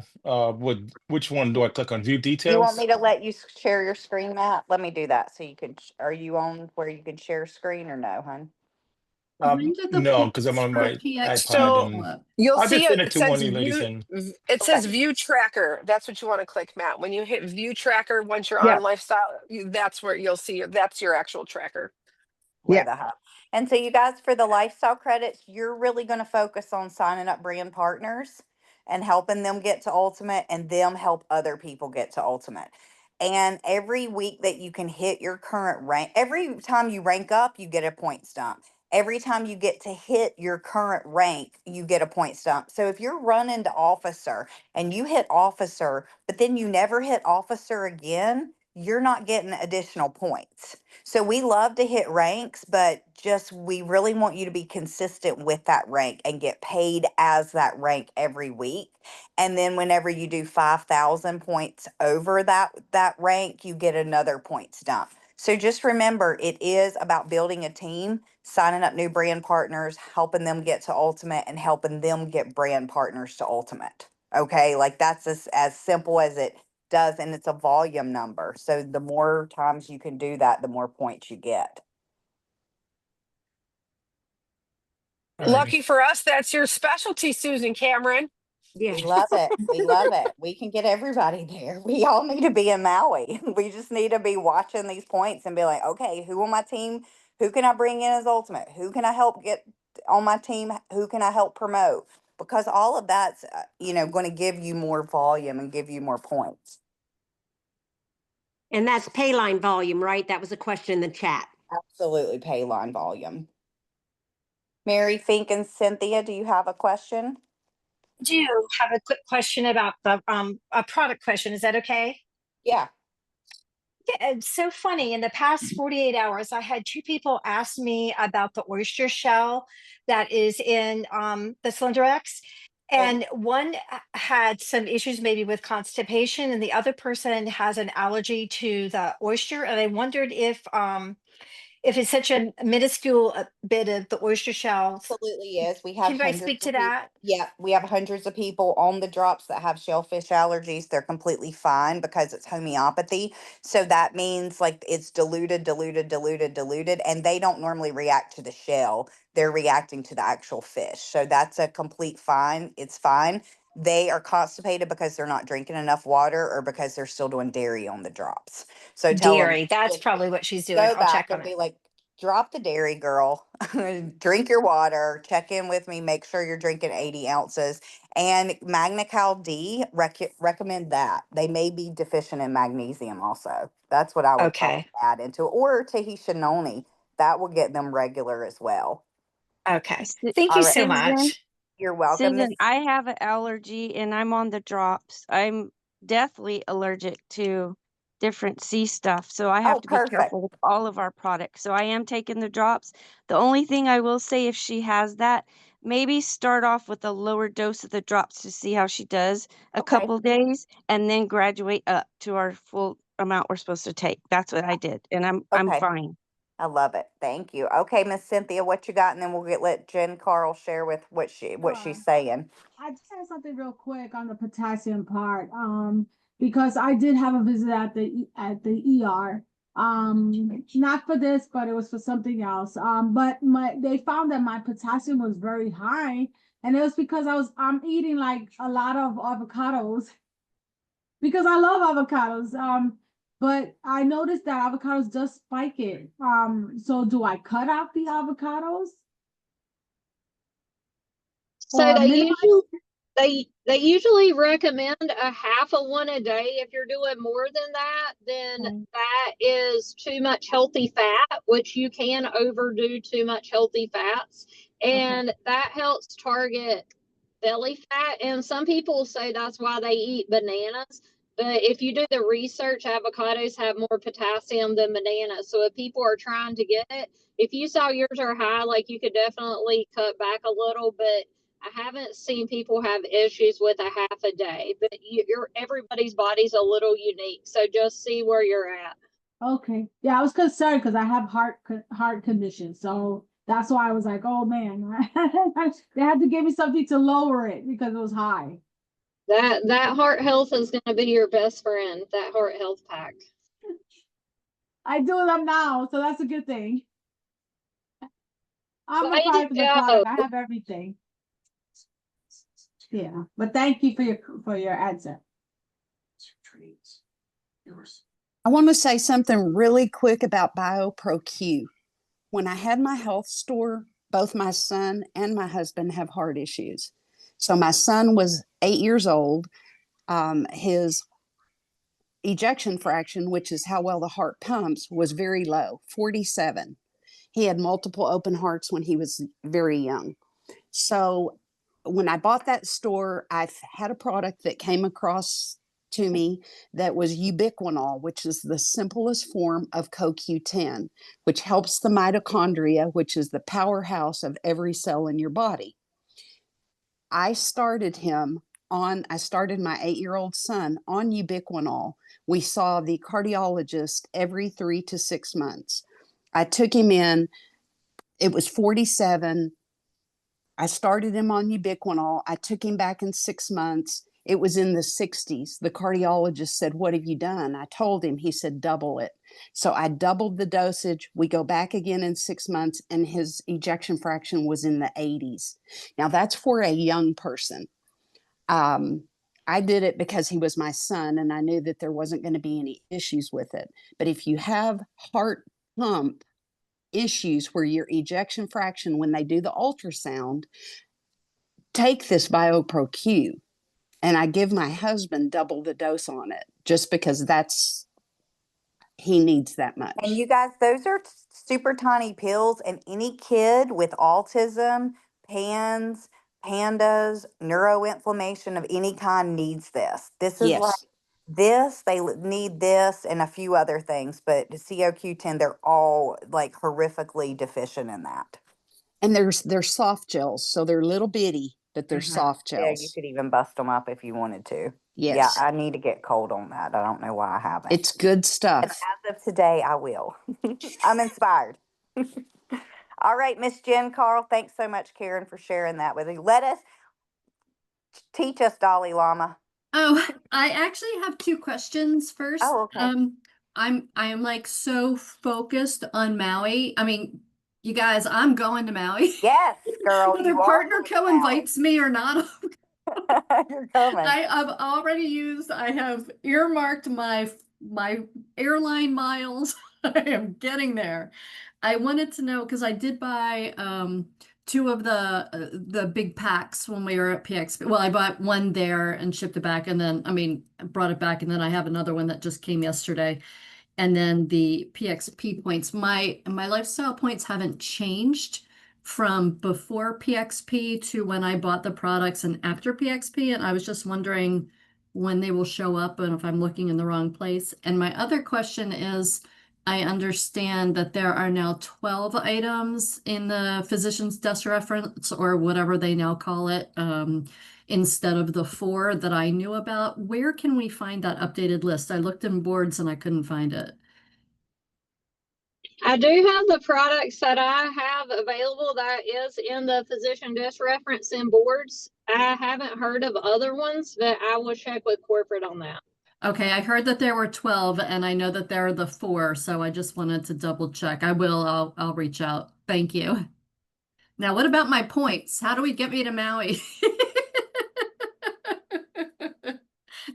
which one do I click on? View You want details? me to let you share your screen, Matt? Let me do that so you can, are you on where you can share screen or no, hun? No, because I'm on my iPad So and you'll I'll just see send it it to says one of you ladies view, and it says Okay. view tracker. That's what you want to click, Matt. When you hit view tracker, once you're Yeah, on lifestyle, that's where you'll see that's your actual tracker. Where yeah. the hub. And so you guys, for the lifestyle credits, you're really going to focus on signing up brand partners and helping them get to ultimate and them help other people get to ultimate. And every week that you can hit your current rank, every time you rank up, you get a point stump. Every time you get to hit your current rank, you get a point stump. So if you're running to officer and you hit officer, but then you never hit officer again, you're not getting additional points. So we love to hit ranks, but just we really want you to be consistent with that rank and get paid as that rank every week. And then whenever you do 5,000 points over that rank, you get another point stump. So just remember, it is about building a team, signing up new brand partners, helping them get to ultimate, and helping them get brand partners to ultimate. Okay, like that's as simple as it does, and it's a volume number. So the more times you can do that, the more points you get. all right. Lucky for us, that's your specialty, Susan Cameron. Yeah. We love it. We love it. We can get everybody there. We all need to be in Maui. We just need to be watching these points and be like, okay, who on my team, who can I bring in as ultimate? Who can I help get on my team? Who can I help promote? Because all of that's, going to give you more volume and give you more points. And that's pay line volume, right? That was a question in the chat. Absolutely, pay line volume. Mary, Fink, and Cynthia, do you have a question? Do have a quick question about the a product question. Is that okay? Yeah. Yeah, it's so funny. In the past 48 hours, I had 2 people ask me about the oyster shell that is in the Slenderex. And one had some issues maybe with constipation, and the other person has an allergy to the oyster. And I wondered if if it's such a minuscule bit of the oyster shells? Absolutely is. We have Can I speak to that? Yeah, we have hundreds of people on the drops that have shellfish allergies. They're completely fine because it's homeopathy. So that means like it's diluted, and they don't normally react to the shell. They're reacting to the actual fish. So that's a complete fine. It's fine. They are constipated because they're not drinking enough water or because they're still doing dairy on the drops. So tell them, Dairy. That's probably what she's doing. go I'll back check on and be it. like, drop the dairy, girl. Drink your water. Check in with me. Make sure you're drinking 80 ounces. And MagnaCal D, recommend that. They may be deficient in magnesium also. That's what I would probably Okay. add into it. Or Tahitian noni. That will get them regular as well. Okay. Su- Thank you All right. so Susan, much. You're welcome. Susan, Miss- I have an allergy and I'm on the drops. I'm deathly allergic to different sea stuff. So I have Oh, to be perfect. careful with all of our products. So I am taking the drops. The only thing I will say, if she has that, maybe start off with a lower dose of the drops to see how she does a Okay. couple days and then graduate up to our full amount we're supposed to take. That's what I did. And I'm Okay. fine. I love it. Thank you. Okay, Miss Cynthia, what you got? And then let Jen Carl share with what she's saying. I just had something real quick on the potassium part. Because I did have a visit at the ER. Not for this, but it was for something else. But they found that my potassium was very high, and it was because I'm eating like a lot of avocados because I love avocados. But I noticed that avocados does spike it. So do I cut out the avocados? So Or they minimize? they usually recommend a half of one a day. If you're doing more than that, then that is too much healthy fat, which you can overdo too much healthy fats. And that helps target belly fat. And some people say that's why they eat bananas. But if you do the research, avocados have more potassium than bananas. So if people are trying to get it, if you saw yours are high, like you could definitely cut back a little, but I haven't seen people have issues with a half a day, but everybody's body's a little unique. So just see where you're at. Okay. Yeah, I was concerned because I have heart condition. So that's why I was like, oh man, they had to give me something to lower it because it was high. That heart health is going to be your best friend, that heart health pack. I do them now, so that's a good thing. I'm a Way part to of the go. product. I have everything. Yeah, but thank you for your answer. I want to say something really quick about BioPro-Q. When I had my health store, both my son and my husband have heart issues. So my son was 8 years old. His ejection fraction, which is how well the heart pumps, was very low, 47. He had multiple open hearts when he was very young. So when I bought that store, I had a product that came across to me that was ubiquinol, which is the simplest form of CoQ10, which helps the mitochondria, which is the powerhouse of every cell in your body. I started my 8-year-old son on ubiquinol. We saw the cardiologist every 3 to 6 months. I took him in, it was 47. I started him on ubiquinol. I took him back in 6 months. It was in the 60s. The cardiologist said, "What have you done?" I told him. He said, "Double it." So I doubled the dosage. We go back again in 6 months, and his ejection fraction was in the 80s. Now, that's for a young person. I did it because he was my son, and I knew that there wasn't going to be any issues with it. But if you have heart pump issues where your ejection fraction, when they do the ultrasound, take this BioPro-Q. And I give my husband double the dose on it just because he needs that much. And you guys, those are super tiny pills, and any kid with autism, pandas, neuroinflammation of any kind needs this. This is like Yes. they need this and a few other things, but the CoQ10, they're all like horrifically deficient in that. And they're soft gels, so they're little bitty, but they're soft Yeah, you gels. could even bust them up if you wanted to. Yeah, Yes. I need to get cold on that. I don't know why I haven't. It's good But stuff. as of today, I will. I'm inspired. All right, Miss Jen Carl, thanks so much, Karen, for sharing that with you. Let us teach us Dalai Lama. Oh, I actually have two questions first. Oh, okay. I am like so focused on Maui. I mean, you guys, I'm going to Maui. Yes, girl, Whether you are partner going to Maui. co-invites me or not, You're coming. I have earmarked my airline miles. I am getting there. I wanted to know because I did buy two of the big packs when we were at PXP. Well, I bought one there and shipped it back, and then brought it back, and then I have another one that just came yesterday. And then the PXP points. My lifestyle points haven't changed from before PXP to when I bought the products and after PXP, and I was just wondering when they will show up and if I'm looking in the wrong place. And my other question is, I understand that there are now 12 items in the physician's desk reference, or whatever they now call it, instead of the 4 that I knew about. Where can we find that updated list? I looked in boards and I couldn't find it. I do have the products that I have available that is in the physician desk reference in boards. I haven't heard of other ones, but I will check with corporate on that. Okay, I heard that there were 12 and I know that there are the 4, so I just wanted to double check. I'll reach out. Thank you. Now, what about my points? How do we get me to Maui?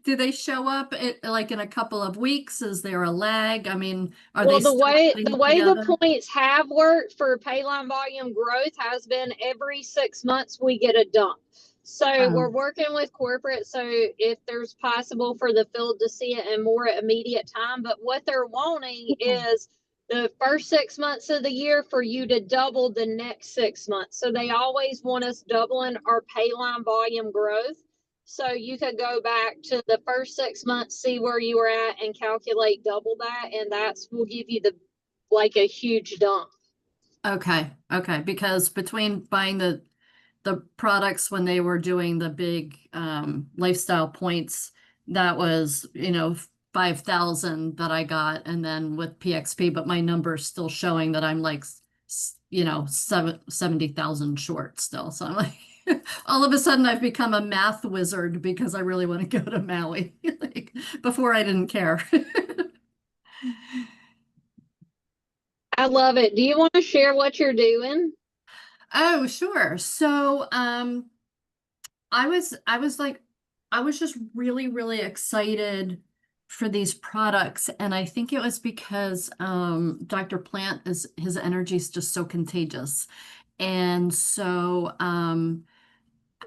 Do they show up like in a couple of weeks? Is there a lag? I mean, are they the way together? the points have worked for pay line volume growth has been every 6 months we get a dump. So we're working with corporate. So if there's possible for the field to see it in more immediate time, but what they're wanting is the first 6 months of the year for you to double the next 6 months. So they always want us doubling our pay line volume growth. So you could go back to the first 6 months, see where you were at and calculate double that. And that's will give you a huge dump. Okay. Because between buying the products when they were doing the big lifestyle points, that was 5,000 that I got, and then with PXP, but my number's still showing that I'm like 70,000 short still. So I'm like, all of a sudden I've become a math wizard because I really want to go to Maui. Like, before I didn't care. I love it. Do you want to share what you're doing? Oh, sure. So, I was just really, really excited for these products. And I think it was because, Dr. Plant his energy is just so contagious. And so,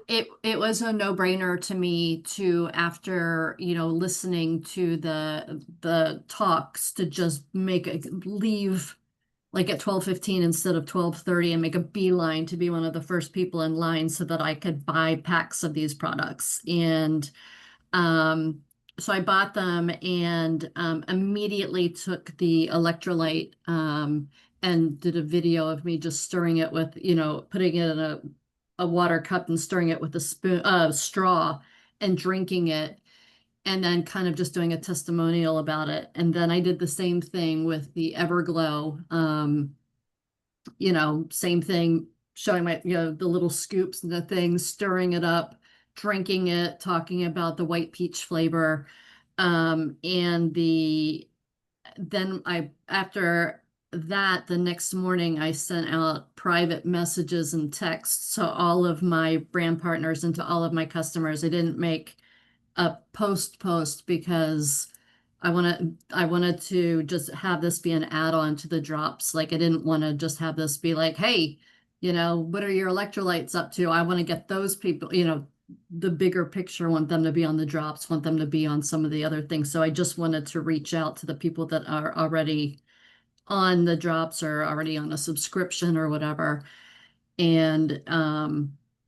it was a no-brainer to me to, after, listening to the talks, to just leave like at 12:15 instead of 12:30 and make a beeline to be one of the first people in line so that I could buy packs of these products. And so I bought them and immediately took the electrolyte and did a video of me just stirring it with, putting it in a water cup and stirring it with a straw and drinking it. And then kind of just doing a testimonial about it. And then I did the same thing with the Everglow, same thing, showing my, the little scoops and the things, stirring it up, drinking it, talking about the white peach flavor. After that, the next morning, I sent out private messages and texts to all of my brand partners and to all of my customers. I didn't make a post because I wanted to just have this be an add-on to the drops. Like, I didn't want to just have this be like, hey, what are your electrolytes up to? I want to get those people, the bigger picture, want them to be on the drops, want them to be on some of the other things. So I just wanted to reach out to the people that are already on the drops or already on a subscription or whatever. And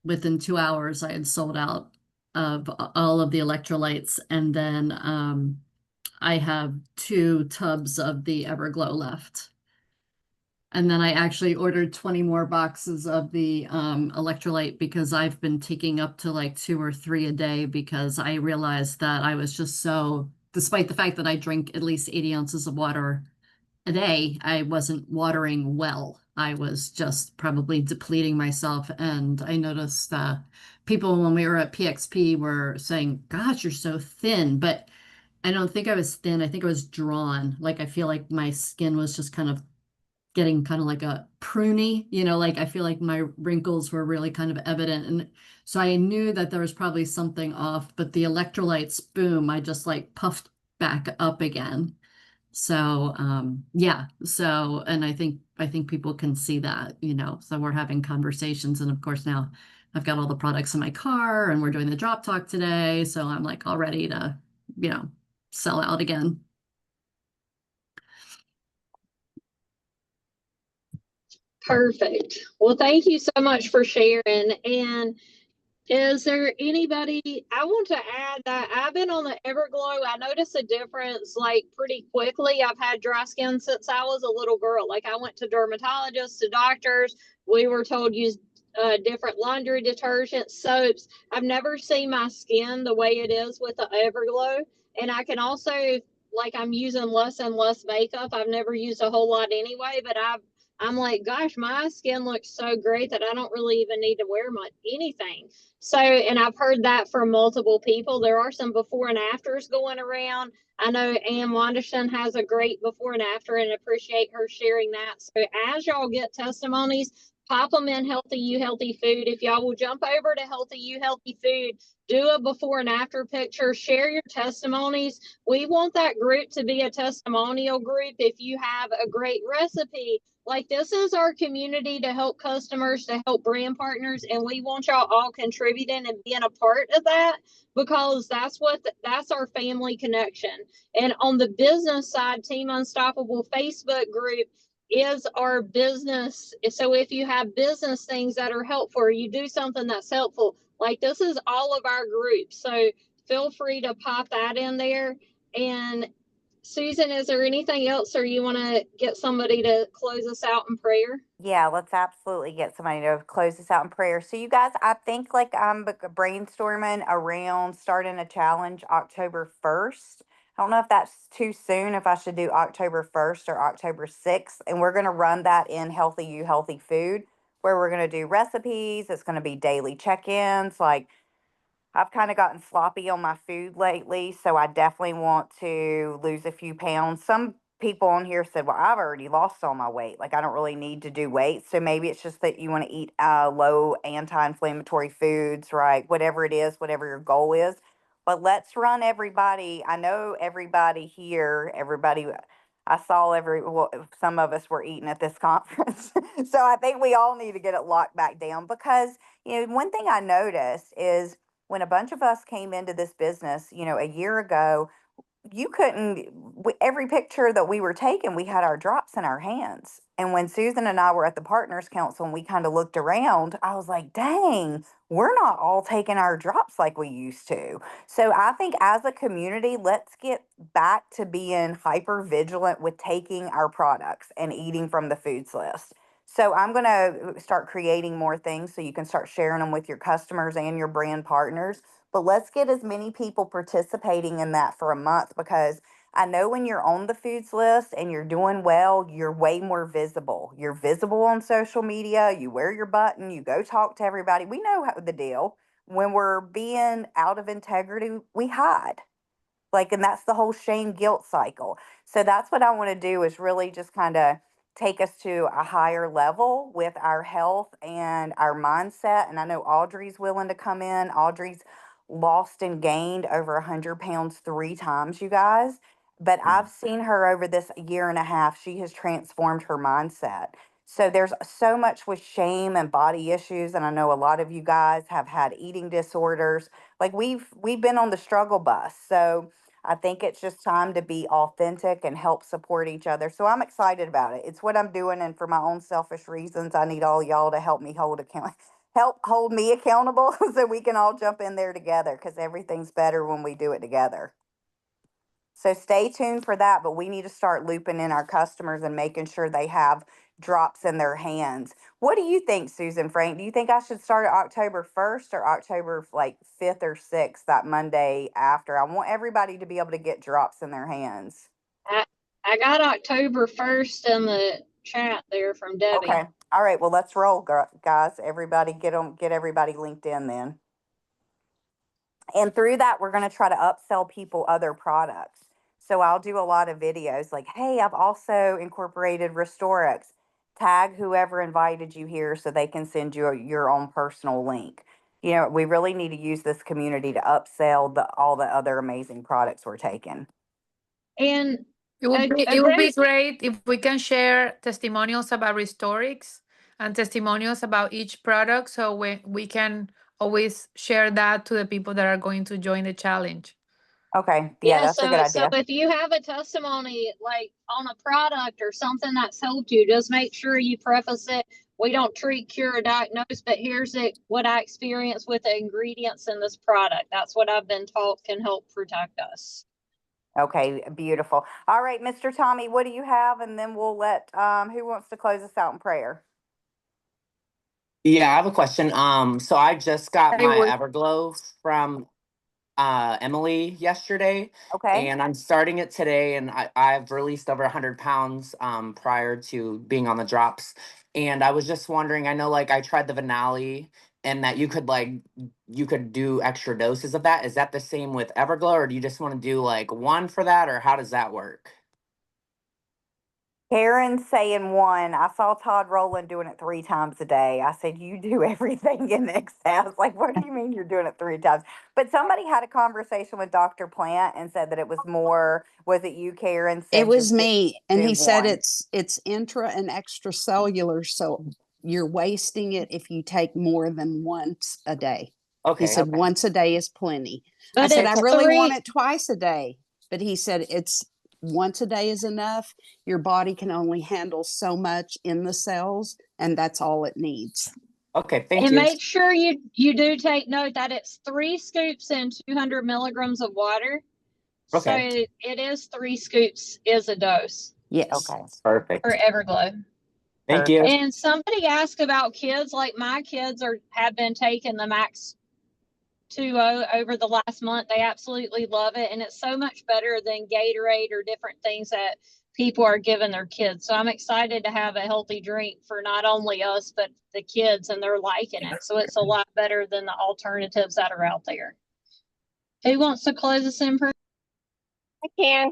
within 2 hours, I had sold out of all of the electrolytes. And then I have 2 tubs of the Everglow left. And then I actually ordered 20 more boxes of the electrolyte because I've been taking up to like 2 or 3 a day because I realized that I was just despite the fact that I drink at least 80 ounces of water a day, I wasn't watering well. I was just probably depleting myself. And I noticed people when we were at PXP were saying, gosh, you're so thin. But I don't think I was thin. I think I was drawn. Like I feel like my skin was just kind of getting kind of like a pruny, like I feel like my wrinkles were really kind of evident. And so I knew that there was probably something off, but the electrolytes, boom, I just like puffed back up again. So yeah, so and I think people can see that, so we're having conversations, and of course now I've got all the products in my car and we're doing the drop talk today, so I'm like all ready to, sell out again. Perfect. Well, thank you so much for sharing. And is there anybody, I want to add that I've been on the Everglow. I noticed a difference like pretty quickly. I've had dry skin since I was a little girl. Like I went to dermatologists, to doctors. We were told use different laundry detergents, soaps. I've never seen my skin the way it is with the Everglow. And I can also, like I'm using less and less makeup. I've never used a whole lot anyway, but I'm like, gosh, my skin looks so great that I don't really even need to wear anything. So, and I've heard that from multiple people. There are some before and afters going around. I know Ann Wanderson has a great before and after, and appreciate her sharing that. So as y'all get testimonies, pop them in Healthy You Healthy Food. If y'all will jump over to Healthy You Healthy Food, do a before and after picture, share your testimonies. We want that group to be a testimonial group. If you have a great recipe, like this is our community to help customers, to help brand partners, and we want y'all all contributing and being a part of that, because that's our family connection. And on the business side, Team Unstoppable Facebook group is our business. So if you have business things that are helpful, or you do something that's helpful, like this is all of our groups. So feel free to pop that in there. And Susan, is there anything else, or you want to get somebody to close us out in prayer? Yeah, let's absolutely get somebody to close this out in prayer. So you guys, I think like I'm brainstorming around starting a challenge October 1st. I don't know if that's too soon, if I should do October 1st or October 6th. And we're going to run that in Healthy You Healthy Food, where we're going to do recipes. It's going to be daily check-ins. Like I've kind of gotten sloppy on my food lately, so I definitely want to lose a few pounds. Some people on here said, well, I've already lost all my weight. Like, I don't really need to do weight. So maybe it's just that you want to eat low anti-inflammatory foods, right? Whatever it is, whatever your goal is. But let's run everybody. I know everybody here, I saw well, some of us were eating at this conference. So I think we all need to get it locked back down, because, one thing I noticed is, when a bunch of us came into this business, a year ago, you couldn't, every picture that we were taking, we had our drops in our hands. And when Susan and I were at the Partners Council and we kind of looked around, I was like, dang, we're not all taking our drops like we used to. So I think as a community, let's get back to being hyper vigilant with taking our products and eating from the foods list. So I'm going to start creating more things so you can start sharing them with your customers and your brand partners. But let's get as many people participating in that for a month, because I know when you're on the foods list and you're doing well, you're way more visible. You're visible on social media. You wear your button. You go talk to everybody. We know the deal. When we're being out of integrity, we hide. And that's the whole shame guilt cycle. So that's what I want to do, is really just kind of take us to a higher level with our health and our mindset. And I know Audrey's willing to come in. Audrey's lost and gained over 100 pounds 3 times, you guys. But I've seen her over this year and a half. She has transformed her mindset. So there's so much with shame and body issues. And I know a lot of you guys have had eating disorders. Like we've been on the struggle bus. So I think it's just time to be authentic and help support each other. So I'm excited about it. It's what I'm doing. And for my own selfish reasons, I need all y'all to help me help hold me accountable so we can all jump in there together, because everything's better when we do it together. So stay tuned for that, but we need to start looping in our customers and making sure they have drops in their hands. What do you think, Susan, Frank? Do you think I should start October 1st or October 5th or 6th, that Monday after? I want everybody to be able to get drops in their hands. I got October 1st in the chat there from Debbie. Okay. All right. Well, let's roll, guys. Everybody get everybody linked in then. And through that, we're going to try to upsell people other products. So I'll do a lot of videos like, hey, I've also incorporated Restorex. Tag whoever invited you here so they can send you your own personal link. You know, we really need to use this community to upsell all the other amazing products we're taking. And it would be great if we can share testimonials about Restorix and testimonials about each product, so we can always share that to the people that are going to join the challenge. Okay. Yeah, that's a good idea. So if you have a testimony like on a product or something that's helped you, just make sure you preface it. We don't treat, cure, or diagnose, but here's what I experienced with the ingredients in this product. That's what I've been taught can help protect us. Okay, beautiful. All right, Mr. Tommy, what do you have? And then we'll let who wants to close us out in prayer? Yeah, I have a question. So I just got my Everglow from Emily yesterday. Okay. And I'm starting it today, and I've released over 100 pounds prior to being on the drops. And I was just wondering, I know like I tried the Vinali and that you could do extra doses of that. Is that the same with Everglow, or do you just want to do like one for that, or how does that work? Karen's saying one. I saw Todd Rowland doing it 3 times a day. I said, you do everything in excess. Like, what do you mean you're doing it 3 times? But somebody had a conversation with Dr. Plant and said that it was more, was it you, Karen? It was me. And he said one. it's intra and extracellular. So you're wasting it if you take more than once a day. Okay. He said once a day is plenty. But I said, I really 3 want it twice a day. But he said it's once a day is enough. Your body can only handle so much in the cells, and that's all it needs. Okay, thank and you. And make sure you do take note that it's 3 scoops and 200 milligrams of water. Okay. So it is 3 scoops is a dose. Yes. Okay. Perfect. For Everglow. Thank you. And somebody asked about kids, like my kids have been taking the Max 2.0 over the last month. They absolutely love it, and it's so much better than Gatorade or different things that people are giving their kids. So I'm excited to have a healthy drink for not only us but the kids, and they're liking it. So it's a lot better than the alternatives that are out there. Who wants to close us in prayer? I can.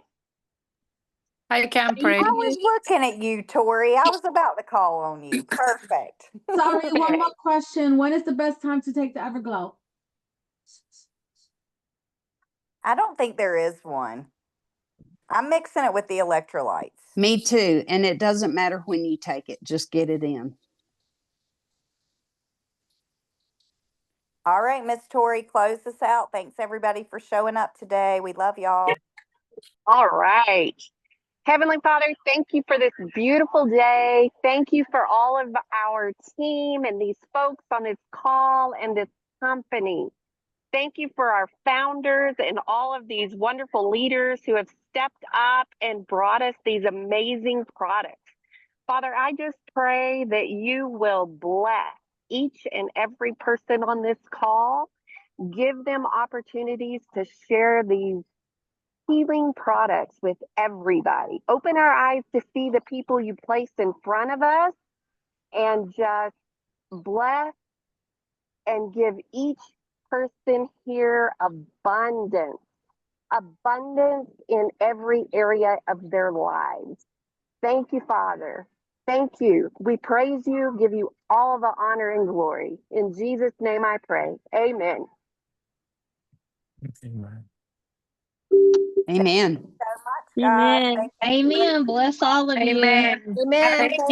I can pray. I was looking at you, Tori. I was about to call on you. Perfect. Sorry, one more question. When is the best time to take the Everglow? I don't think there is one. I'm mixing it with the electrolytes. Me too. And it doesn't matter when you take it. Just get it in. All right, Miss Tori, close us out. Thanks everybody for showing up today. We love y'all. All right. Heavenly Father, thank you for this beautiful day. Thank you for all of our team and these folks on this call and this company. Thank you for our founders and all of these wonderful leaders who have stepped up and brought us these amazing products. Father, I just pray that you will bless each and every person on this call. Give them opportunities to share these healing products with everybody. Open our eyes to see the people you placed in front of us, and just bless and give each person here abundance in every area of their lives. Thank you, Father. Thank you. We praise you, give you all the honor and glory. In Jesus' name I pray. Amen. Amen. Amen. So much, guys. Amen. Bless all of you. Amen. Amen. Thank you.